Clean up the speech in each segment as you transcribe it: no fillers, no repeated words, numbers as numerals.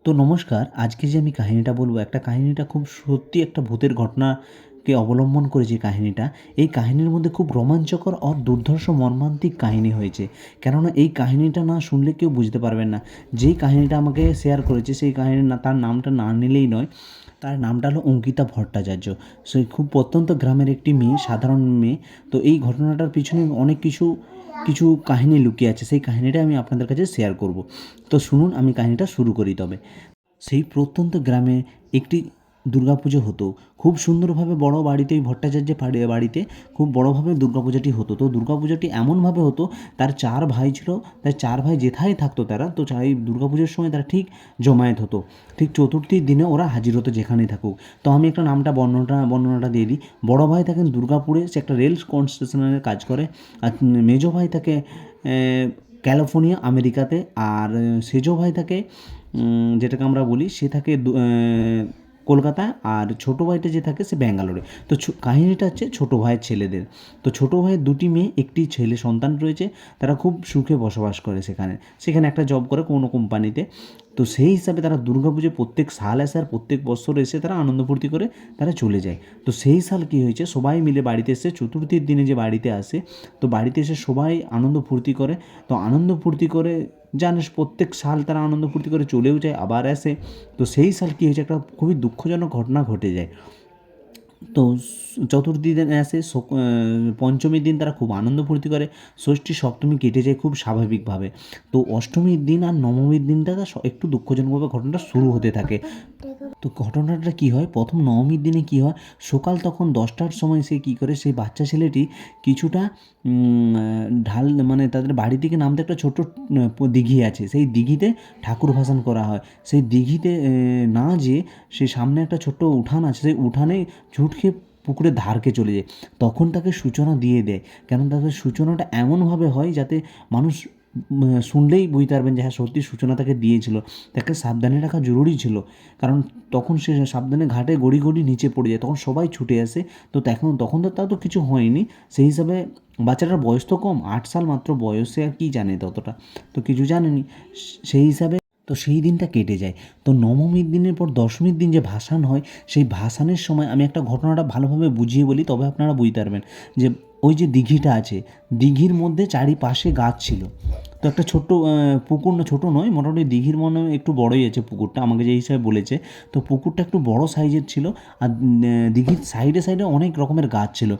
তো নমস্কার, আজকে যে আমি কাহিনীটা বলবো, কাহিনীটা খুব সত্যি একটা ভূতের ঘটনাকে অবলম্বন করে যে কাহিনীটা, এই কাহিনীর মধ্যে খুব রোমাঞ্চকর আর দুর্ধর্ষ মর্মান্তিক কাহিনী হয়েছে। কেননা এই কাহিনীটা না শুনলে কেউ বুঝতে পারবেন না। যেই কাহিনীটা আমাকে শেয়ার করেছে সেই কাহিনী না, তার নামটা না নিলেই নয়। তার নামটা হলো অঙ্কিতা ভট্টাচার্য। সে খুব প্রত্যন্ত গ্রামের একটি মেয়ে, সাধারণ মেয়ে। তো এই ঘটনাটার পিছনে অনেক কিছু কিছু কাহিনী লুকিয়ে আছে, সেই কাহিনীটা আমি আপনাদের কাছে শেয়ার করব। তো শুনুন, আমি কাহিনীটা শুরু করি তবে। সেই প্রত্যন্ত গ্রামে একটি দুর্গাপুজো হতো। খুব সুন্দরভাবে বড় বাড়িতে, ওই ভট্টাচার্যের বাড়িতে খুব বড়োভাবে দুর্গাপূজাটি হতো। তো দুর্গাপূজাটি এমনভাবে হতো, তার 4 ভাই ছিল। তার 4 ভাই যেথায় থাকতো তারা, তো এই দুর্গাপুজোর সময় তারা ঠিক জমায়েত হতো। ঠিক চতুর্থীর দিনে ওরা হাজির হতো যেখানেই থাকুক। তো আমি একটা বর্ণনাটা দিয়ে দিই। বড় ভাই থাকেন দুর্গাপুরে, সে একটা রেল কনস্ট্রাকশনের কাজ করে। আর মেজো ভাই থাকে ক্যালিফোর্নিয়া, আমেরিকাতে। আর সেজো ভাই থাকে, যেটাকে আমরা বলি, সে থাকে কলকাতায়। আর ছোটো ভাইটা যে থাকে সে ব্যাঙ্গালোরে। তো কাহিনীটা হচ্ছে ছোটো ভাইয়ের ছেলেদের। তো ছোটো ভাইয়ের 2টি মেয়ে, একটি ছেলে সন্তান রয়েছে। তারা খুব সুখে বসবাস করে সেখানে একটা জব করে কোনো কোম্পানিতে। তো সেই হিসাবে তারা দুর্গাপুজো প্রত্যেক সাল আসে, আর প্রত্যেক বছর এসে তারা আনন্দ ফুর্তি করে তারা চলে যায়। তো সেই সাল কী হয়েছে, সবাই মিলে বাড়িতে এসে চতুর্থীর দিনে যে বাড়িতে আসে, তো বাড়িতে এসে সবাই আনন্দ ফুর্তি করে। তো আনন্দ ফুর্তি করে জানিস, প্রত্যেক সাল তারা আনন্দ ফুর্তি করে চলেও যায়, আবার আসে। তো সেই সাল কী হয়েছে, একটা খুবই দুঃখজনক ঘটনা ঘটে যায়। তো চতুর্থী দিন আসে, পঞ্চমীর দিন তারা খুব আনন্দ ফুর্তি করে। ষষ্ঠী সপ্তমী কেটে যায় খুব স্বাভাবিকভাবে। তো অষ্টমীর দিন আর নবমীর দিনটা একটু দুঃখজনকভাবে ঘটনাটা শুরু হতে থাকে। তো ঘটনাটা কী হয়, প্রথম নবমীর দিনে কী হয়, সকাল তখন 10টার সময় সে কী করে, সেই বাচ্চা ছেলেটি কিছুটা ঢাল, মানে তাদের বাড়ি থেকে নামতে একটা ছোট্ট দিঘি আছে, সেই দিঘিতে ঠাকুর ভাসান করা হয়। সেই দিঘিতে না যেয়ে সেই সামনে একটা ছোট্ট উঠান আছে, সেই উঠানে ঝুট খেয়ে পুকুরের ধারকে চলে যায়। তখন তাকে সূচনা দিয়ে দেয়। কেন তাদের সূচনাটা এমনভাবে হয় যাতে মানুষ শুনলেই বুঝতে পারবেন যে হ্যাঁ, সত্যি সূচনা তাকে দিয়েছিল। তাকে সাবধানে রাখা জরুরি ছিল, কারণ তখন সে সাবধানে ঘাটে গড়ি গড়ি নিচে পড়ে যায়। তখন সবাই ছুটে আসে। তো তখন তো তার তো কিছু হয়নি। সেই হিসাবে বাচ্চাটার বয়স তো কম, 8 সাল মাত্র বয়সে, আর কী জানে ততটা, তো কিছু জানেনি। সেই হিসাবে তো সেই দিনটা কেটে যায়। তো নবমীর দিনের পর দশমীর দিন যে ভাসান হয়, সেই ভাসানের সময় আমি একটা ঘটনাটা ভালোভাবে বুঝিয়ে বলি, তবে আপনারা বুঝতে পারবেন। যে ওই যে দিঘিটা আছে, দিঘির মধ্যে চারিপাশে গাছ ছিল। তো একটা ছোট্ট পুকুর, না ছোটো নয়, মোটামুটি দিঘির মনে হয় একটু বড়োই আছে পুকুরটা, আমাকে যে হিসাবে বলেছে। তো পুকুরটা একটু বড় সাইজের ছিল। আর দিঘির সাইডে সাইডে অনেক রকমের গাছ ছিল।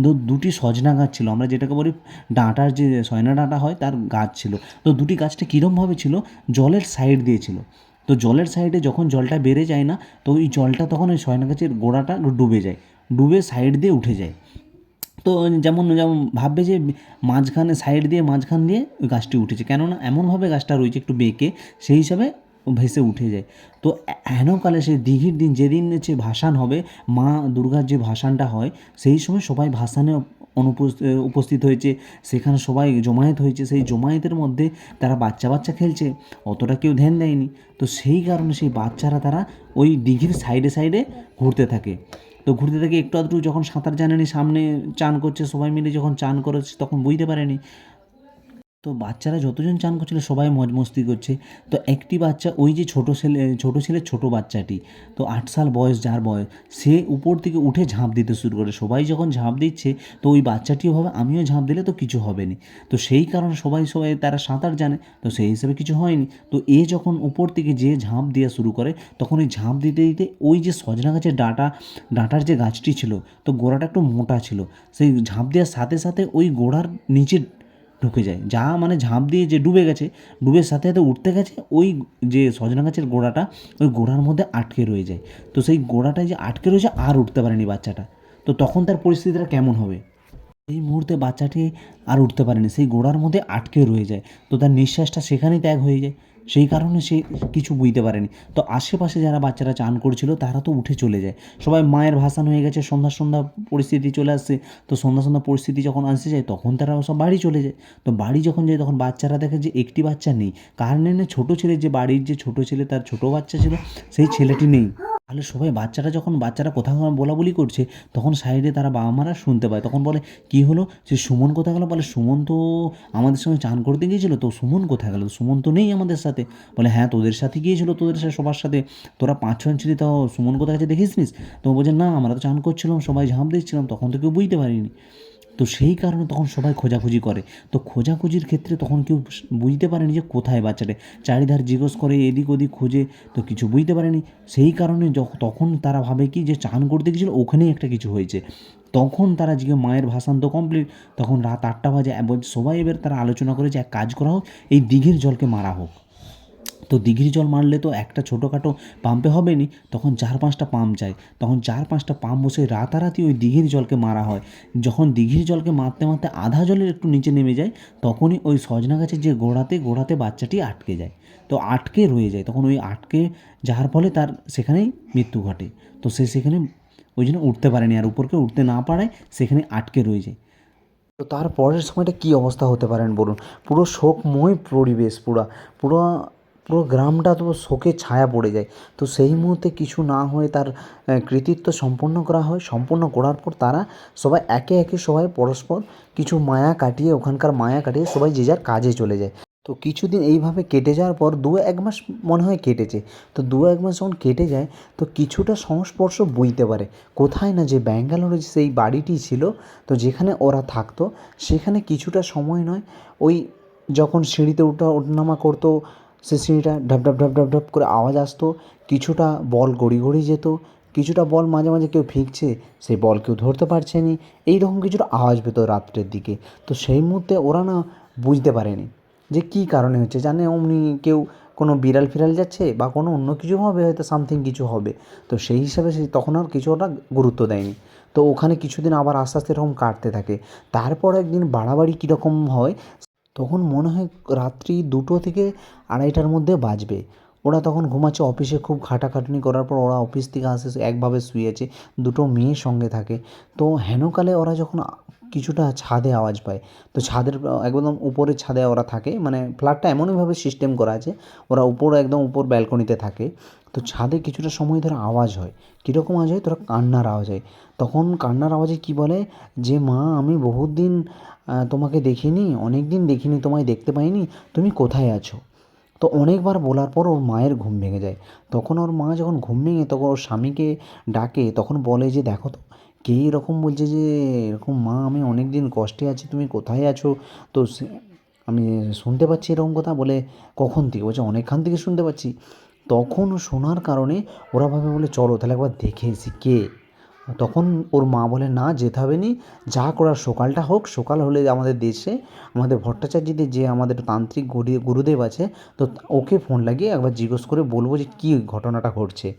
তো 2টি সজনা গাছ ছিল, আমরা যেটাকে বলি ডাঁটার যে সজনা ডাঁটা হয়, তার গাছ ছিল। তো 2টি গাছটা কীরমভাবে ছিল, জলের সাইড দিয়ে ছিল। তো জলের সাইডে যখন জলটা বেড়ে যায় না, তো ওই জলটা তখন ওই সজনা গাছের গোড়াটা ডুবে যায়, ডুবে সাইড দিয়ে উঠে যায়। তো যেমন যেমন ভাববে যে সাইড দিয়ে মাঝখান দিয়ে ওই গাছটি উঠেছে, কেননা এমনভাবে গাছটা রয়েছে একটু বেঁকে, সেই হিসাবে ভেসে উঠে যায়। তো হেনকালে সেই দিঘির দিন, যেদিন হচ্ছে ভাসান হবে, মা দুর্গার যে ভাসানটা হয়, সেই সময় সবাই ভাসানে উপস্থিত হয়েছে। সেখানে সবাই জমায়েত হয়েছে। সেই জমায়েতের মধ্যে তারা বাচ্চা বাচ্চা খেলছে, অতটা কেউ ধ্যান দেয়নি। তো সেই কারণে সেই বাচ্চারা তারা ওই দিঘির সাইডে সাইডে ঘুরতে থাকে। তো ঘুরতে থাকে, একটু আধটু যখন সাঁতার জানেনি, সামনে চান করছে সবাই মিলে, যখন চান করেছে তখন বুঝতে পারেনি। তো বাচ্চারা যতজন চান করছিল সবাই মজ মস্তি করছে। তো একটি বাচ্চা, ওই যে ছোটো বাচ্চাটি, তো 8 সাল বয়স, যার বয়স, সে উপর থেকে উঠে ঝাঁপ দিতে শুরু করে। সবাই যখন ঝাঁপ দিচ্ছে, তো ওই বাচ্চাটিও ভাবে আমিও ঝাঁপ দিলে তো কিছু হবে না। তো সেই কারণে সবাই তারা সাঁতার জানে, তো সেই হিসেবে কিছু হয়নি। তো যখন উপর থেকে যে ঝাঁপ দেওয়া শুরু করে, তখন ওই ঝাঁপ দিতে দিতে ওই যে সজনা গাছের ডাঁটার যে গাছটি ছিল, তো গোড়াটা একটু মোটা ছিল। সেই ঝাঁপ দেওয়ার সাথে সাথে ওই গোড়ার নিচে ঢুকে যায়, যা মানে ঝাঁপ দিয়ে যে ডুবে গেছে, ডুবের সাথে সাথে উঠতে গেছে, ওই যে সজনা গাছের গোড়াটা ওই গোড়ার মধ্যে আটকে রয়ে যায়। তো সেই গোড়াটায় যে আটকে রয়েছে, আর উঠতে পারেনি বাচ্চাটা। তো তখন তার পরিস্থিতিটা কেমন হবে? এই মুহূর্তে বাচ্চাটি আর উঠতে পারেনি, সেই গোড়ার মধ্যে আটকে রয়ে যায়। তো তার নিঃশ্বাসটা সেখানেই ত্যাগ হয়ে যায়। সেই কারণে সে কিছু বুঝতে পারেনি। তো আশেপাশে যারা বাচ্চারা চান করছিল তারা তো উঠে চলে যায়। সবাই, মায়ের ভাসান হয়ে গেছে, সন্ধ্যা সন্ধ্যা পরিস্থিতি চলে আসছে। তো সন্ধ্যা সন্ধ্যা পরিস্থিতি যখন আসে যায়, তখন তারা সব বাড়ি চলে যায়। তো বাড়ি যখন যায়, তখন বাচ্চারা দেখে যে একটি বাচ্চা নেই। কার নেই? ছোটো ছেলে, যে বাড়ির যে ছোটো ছেলে, তার ছোটো বাচ্চা ছিল, সেই ছেলেটি নেই। তাহলে সবাই বাচ্চারা কোথাও বলাবলি করছে, তখন সাইডে তারা বাবা মারা শুনতে পায়। তখন বলে, "কী হলো? সে সুমন কোথায় গেল?" বলে, "সুমন তো আমাদের সঙ্গে চান করতে গিয়েছিল, তো সুমন কোথায় গেল? সুমন তো নেই আমাদের সাথে।" বলে, "হ্যাঁ, তোদের সাথে গিয়েছিল, তোদের সাথে সবার সাথে। তোরা ৫-৬ জন ছিলি, তাও সুমন কোথায় গেছে দেখিসনিস?" তো বলছে, "না, আমরা তো চান করছিলাম, সবাই ঝাঁপ দিচ্ছিলাম, তখন তো কেউ বুঝতে পারিনি।" তো সেই কারণে তখন সবাই খোঁজাখুঁজি করে। তো খোঁজাখুঁজির ক্ষেত্রে তখন কেউ বুঝতে পারেনি যে কোথায় বাচ্চাটা। চারিধার জিজ্ঞেস করে, এদিক ওদিক খোঁজে, তো কিছু বুঝতে পারেনি। সেই কারণে তখন তারা ভাবে কি যে চান করতে গেছিলো, ওখানেই একটা কিছু হয়েছে। তখন তারা মায়ের ভাসান তো কমপ্লিট। তখন রাত ৮টা বাজে, সবাই এবার তারা আলোচনা করে যে এক কাজ করা হোক, এই দিঘির জলকে মারা হোক। তো দিঘির জল মারলে তো একটা ছোটোখাটো পাম্পে হবে নি, তখন ৪-৫টা পাম্প চাই। তখন ৪-৫টা পাম্প বসে রাতারাতি ওই দিঘির জলকে মারা হয়। যখন দিঘির জলকে মারতে মারতে আধা জলের একটু নিচে নেমে যায়, তখনই ওই সজনা গাছের যে গোড়াতে বাচ্চাটি আটকে যায়। তো আটকে রয়ে যায়, তখন ওই আটকে যাওয়ার ফলে তার সেখানেই মৃত্যু ঘটে। তো সে সেখানে ওই জন্য উঠতে পারেনি, আর উপরকে উঠতে না পারায় সেখানে আটকে রয়ে যায়। তো তার পরের সময়টা কী অবস্থা হতে পারেন বলুন? পুরো শোকময় পরিবেশ, পুরো পুরো গ্রামটা তো শোকে ছায়া পড়ে যায়। তো সেই মুহূর্তে কিছু না হয়ে তার কৃতিত্ব সম্পন্ন করা হয়। সম্পন্ন করার পর তারা সবাই একে একে সবাই পরস্পর কিছু ওখানকার মায়া কাটিয়ে সবাই যে যার কাজে চলে যায়। তো কিছুদিন এইভাবে কেটে যাওয়ার পর ২-১ মাস মনে হয় কেটেছে। তো ২-১ মাস যখন কেটে যায়, তো কিছুটা সংস্পর্শ বুঝতে পারে। কোথায় না, যে ব্যাঙ্গালোরে সেই বাড়িটি ছিল, তো যেখানে ওরা থাকতো, সেখানে কিছুটা সময় নয়, ওই যখন সিঁড়িতে ওঠানামা করতো, সে সিঁড়িটা ঢাপ ঢাপ ঢাপ ঢাপ ঢাপ করে আওয়াজ আসতো। কিছুটা বল গড়িয়ে যেত, কিছুটা বল মাঝে মাঝে কেউ ফিকছে, সেই বল কেউ ধরতে পারছে না, এইরকম কিছুটা আওয়াজ পেত রাত্রের দিকে। তো সেই মুহূর্তে ওরা না বুঝতে পারেনি যে কী কারণে হচ্ছে। জানে অমনি কেউ কোনো বিড়াল ফিরাল যাচ্ছে বা কোনো অন্য কিছু হবে, হয়তো সামথিং কিছু হবে। তো সেই হিসাবে তখন আর কিছু ওরা গুরুত্ব দেয়নি। তো ওখানে কিছুদিন আবার আস্তে আস্তে এরকম কাটতে থাকে। তারপর একদিন বাড়াবাড়ি কীরকম হয়, তখন মনে হয় রাত্রি ২টো থেকে ২:৩০টার মধ্যে বাজবে। ওরা তখন ঘুমাচ্ছে, অফিসে খুব খাটাখাটনি করার পর ওরা অফিস থেকে আসে, একভাবে শুয়ে আছে, ২টো মেয়ে সঙ্গে থাকে। তো হেনকালে ওরা যখন কিছুটা ছাদে আওয়াজ পায়, তো ছাদের একদম উপরের ছাদে ওরা থাকে, মানে ফ্ল্যাটটা এমনইভাবে সিস্টেম করা আছে, ওরা একদম উপর ব্যালকনিতে থাকে। তো ছাদে কিছুটা সময় ধরে আওয়াজ হয়। কীরকম আওয়াজ হয়? তোরা কান্নার আওয়াজ হয়। তখন কান্নার আওয়াজে কী বলে যে, "মা, আমি বহুত দিন তোমাকে দেখিনি, অনেক দিন দেখিনি, তোমায় দেখতে পাইনি, তুমি কোথায় আছো?" তো অনেকবার বলার পর ওর মায়ের ঘুম ভেঙে যায়। তখন ওর মা যখন ঘুম ভেঙে, তখন ওর স্বামীকে ডাকে, তখন বলে যে, "দেখো তো, কে এরকম বলছে যে এরকম, মা, আমি অনেক দিন কষ্টে আছি, তুমি কোথায় আছো?" তো আমি শুনতে পাচ্ছি এরকম কথা। বলে, "কখন থেকে?" বলছে, "অনেকক্ষণ থেকে শুনতে পাচ্ছি।" তখন শোনার কারণে ওরা ভাবে, বলে, "চলো তাহলে একবার দেখে এসি কে।" তখন ওর মা বলে, "না, যেতে হবে না, যা করার সকালটা হোক, সকাল হলে আমাদের দেশে আমাদের ভট্টাচার্যদের যে আমাদের তান্ত্রিক গুরুদেব আছে, তো ওকে ফোন লাগিয়ে একবার জিজ্ঞেস করে বলবো যে কী ঘটনাটা ঘটছে।"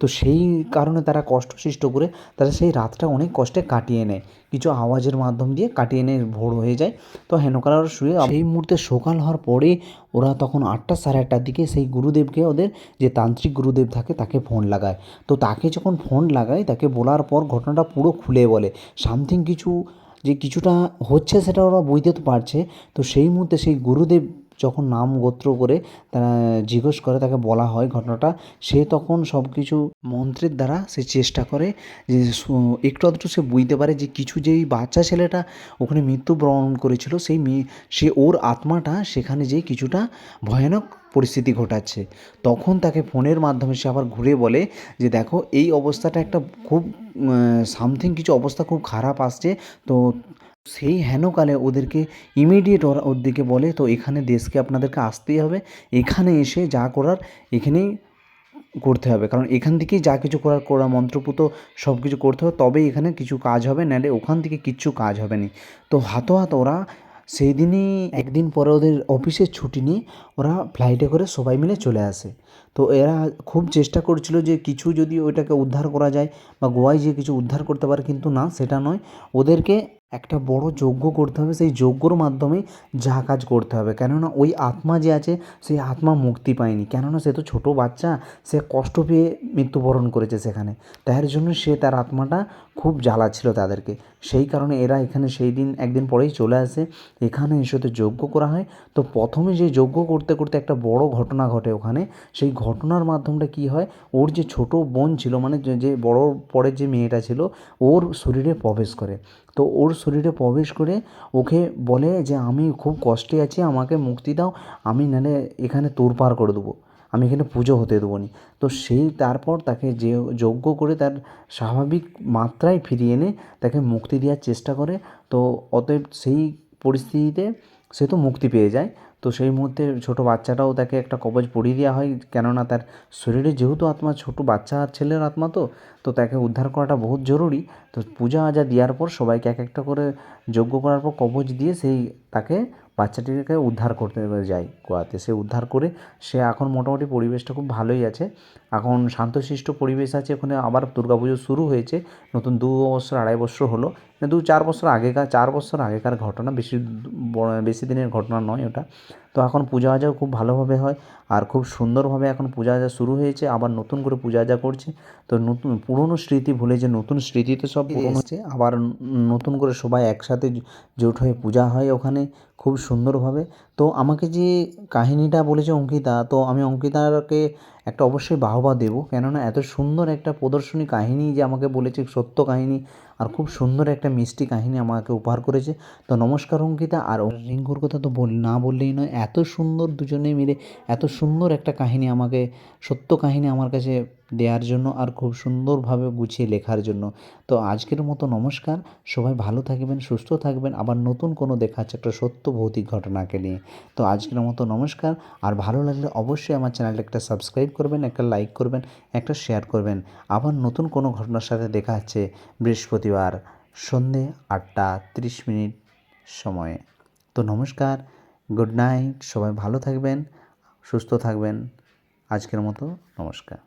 তো সেই কারণে তারা কষ্ট সৃষ্ট করে তারা সেই রাতটা অনেক কষ্টে কাটিয়ে নেয়, কিছু আওয়াজের মাধ্যম দিয়ে কাটিয়ে নেয়, ভোর হয়ে যায়। তো হেনকালে ওরা শুয়ে, সেই মুহূর্তে সকাল হওয়ার পরে ওরা তখন ৮টা, সাড়ে ৮টার দিকে সেই গুরুদেবকে, ওদের যে তান্ত্রিক গুরুদেব থাকে, তাকে ফোন লাগায়। তো তাকে যখন ফোন লাগায়, তাকে বলার পর ঘটনাটা পুরো খুলে বলে। সামথিং কিছু যে কিছুটা হচ্ছে সেটা ওরা বুঝতে তো পারছে। তো সেই মুহূর্তে সেই গুরুদেব যখন নাম গোত্র করে তারা জিজ্ঞেস করে, তাকে বলা হয় ঘটনাটা, সে তখন সব কিছু মন্ত্রের দ্বারা সে চেষ্টা করে যে একটু আধটু সে বুঝতে পারে যে কিছু, যেই বাচ্চা ছেলেটা ওখানে মৃত্যুবরণ করেছিল, সে ওর আত্মাটা সেখানে যেয়ে কিছুটা ভয়ানক পরিস্থিতি ঘটাচ্ছে। তখন তাকে ফোনের মাধ্যমে সে আবার ঘুরে বলে যে, "দেখো, এই অবস্থাটা একটা খুব সামথিং কিছু অবস্থা খুব খারাপ আসছে।" তো সেই হেনকালে ওদেরকে ইমিডিয়েট ওদেরকে বলে, "তো এখানে দেশকে আপনাদেরকে আসতেই হবে, এখানে এসে যা করার এখানেই করতে হবে, কারণ এখান থেকেই যা কিছু করার মন্ত্রপুত সব কিছু করতে হবে, তবেই এখানে কিছু কাজ হবে, নাহলে ওখান থেকে কিচ্ছু কাজ হবে না।" তো হাতোহাত ওরা সেই দিনই, একদিন পরে ওদের অফিসের ছুটি নিয়ে ওরা ফ্লাইটে করে সবাই মিলে চলে আসে। তো এরা খুব চেষ্টা করছিল যে কিছু যদি ওইটাকে উদ্ধার করা যায় বা গোয়ায় যেয়ে কিছু উদ্ধার করতে পারে, কিন্তু না, সেটা নয়, ওদেরকে একটা বড় যজ্ঞ করতে হবে, সেই যজ্ঞর মাধ্যমেই যা কাজ করতে হবে, কেননা ওই আত্মা যে আছে সেই আত্মা মুক্তি পায়নি, কেননা সে তো ছোটো বাচ্চা, সে কষ্ট পেয়ে মৃত্যুবরণ করেছে সেখানে, তার জন্য সে তার আত্মাটা খুব জ্বালাচ্ছিল তাদেরকে। সেই কারণে এরা এখানে সেই দিন একদিন পরেই চলে আসে, এখানে এসে তো যজ্ঞ করা হয়। তো প্রথমে যে যজ্ঞ করতে করতে একটা বড় ঘটনা ঘটে ওখানে, সেই ঘটনার মাধ্যমটা কী হয়, ওর যে ছোট বোন ছিল, মানে যে বড় পরের যে মেয়েটা ছিল, ওর শরীরে প্রবেশ করে। তো ওর শরীরে প্রবেশ করে ওকে বলে যে আমি খুব কষ্টে আছি, আমাকে মুক্তি দাও, আমি নাহলে এখানে তোড়পাড় করে দেবো, আমি এখানে পুজো হতে দেবো নি। তো সেই তারপর তাকে যে যজ্ঞ করে তার স্বাভাবিক মাত্রায় ফিরিয়ে এনে তাকে মুক্তি দেওয়ার চেষ্টা করে। তো অতএব সেই পরিস্থিতিতে সে তো মুক্তি পেয়ে যায়। তো সেই মুহূর্তে ছোটো বাচ্চাটাও তাকে একটা কবচ পরিয়ে দেওয়া হয়, কেননা তার শরীরে যেহেতু আত্মা, ছোটো বাচ্চা ছেলের আত্মা, তো তাকে উদ্ধার করাটা বহুত জরুরি। তো পূজা আজা দেওয়ার পর সবাইকে এক একটা করে যজ্ঞ করার পর কবচ দিয়ে সেই তাকে বাচ্চাটিকে উদ্ধার করতে যায় গোয়াতে। সে উদ্ধার করে সে এখন মোটামুটি পরিবেশটা খুব ভালোই আছে, এখন শান্তশিষ্ট পরিবেশ আছে ওখানে। আবার দুর্গাপুজো শুরু হয়েছে, নতুন 2 বছর 2.5 বছর হলো, 2-4 বছর আগেকার, 4 বছর আগেকার ঘটনা, বেশি দিনের ঘটনা নয় ওটা। তো এখন পূজা আজাও খুব ভালোভাবে হয়, আর খুব সুন্দরভাবে এখন পূজা আজা শুরু হয়েছে, আবার নতুন করে পূজা আজা করছে। তো নতুন পুরনো স্মৃতি ভুলে যে নতুন স্মৃতিতে সব পূরণ হচ্ছে, আবার নতুন করে সবাই একসাথে জোট হয়ে পূজা হয় ওখানে খুব সুন্দরভাবে। তো আমাকে যে কাহিনিটা বলেছে অঙ্কিতা, তো আমি অঙ্কিতাকে একটা অবশ্যই বাহবা দেবো, কেননা এত সুন্দর একটা প্রদর্শনী কাহিনী যে আমাকে বলেছে, সত্য কাহিনী, আর খুব সুন্দর একটা মিষ্টি কাহিনী আমাকে উপহার করেছে। তো নমস্কার অঙ্কিতা। আর রিঙ্কুর কথা তো না বললেই নয়, এত সুন্দর দুজনে মিলে এত সুন্দর একটা কাহিনী আমাকে, সত্য কাহিনী আমার কাছে দেওয়ার জন্য, আর খুব সুন্দরভাবে গুছিয়ে লেখার জন্য। তো আজকের মতো নমস্কার, সবাই ভালো থাকবেন, সুস্থ থাকবেন, আবার নতুন কোনো দেখা হচ্ছে একটা সত্য ভৌতিক ঘটনাকে নিয়ে। তো আজকের মতো নমস্কার। আর ভালো লাগলে অবশ্যই আমার চ্যানেলটা একটা সাবস্ক্রাইব করবেন, একটা লাইক করবেন, একটা শেয়ার করবেন। আবার নতুন কোনো ঘটনার সাথে দেখা হচ্ছে বৃহস্পতিবার সন্ধে 8টা 30 মিনিট সময়ে। তো নমস্কার, গুড নাইট, সবাই ভালো থাকবেন, সুস্থ থাকবেন। আজকের মতো নমস্কার।